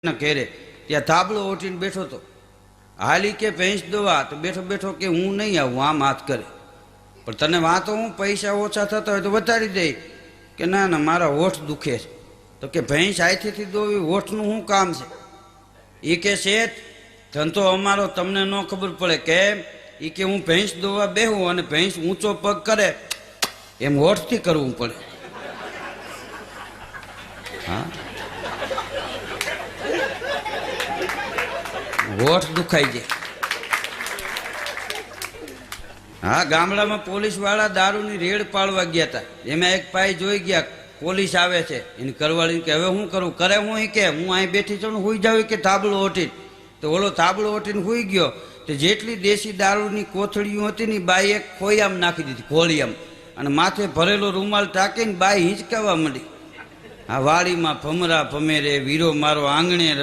ઘેરે ત્યાં થાબલો ઓટીને બેઠો હતો. હાલી કે ભેંસ દોવા તો બેઠો બેઠો કે હું નહીં આવું, આમ હાથ કરે. પણ તને વાતો હું પૈસા ઓછા થતા હોય તો વધારી દે. કે ના ના મારા હોઠ દુખે છે. તો કે ભેંસ આઈથી દોવી હોઠનું શું કામ છે? એ કે શેઠ ધંધો અમારો તમને ન ખબર પડે. કેમ? એ કે હું ભેંસ દોવા બેહું અને ભેંસ ઊંચો પગ કરે એમ હોઠથી કરવું પડે. હા, હોઠ દુખાઈ જાય. હા, ગામડામાં પોલીસ વાળા દારૂની રેડ પાડવા ગયા હતા. એમાં એક ભાઈ જોઈ ગયા પોલીસ આવે છે, એની કરવાળી કે હવે શું કરું? કરે હું કે હું અહીં બેઠી છું ને હુઈ જાવ કે થાબલો ઓટીને. તો ઓલો થાબલો ઓટીને હુઈ ગયો. તો જેટલી દેશી દારૂની કોથળીઓ હતી ને બાઈ એક ખોયામ નાખી દીધી, ખોળિયામ, અને માથે ભરેલો રૂમાલ ટાંકીને બાઈ હિંચકાવા માંડી. આ વાડીમાં ભમરા ભમેરે વીરો મારો આંગણે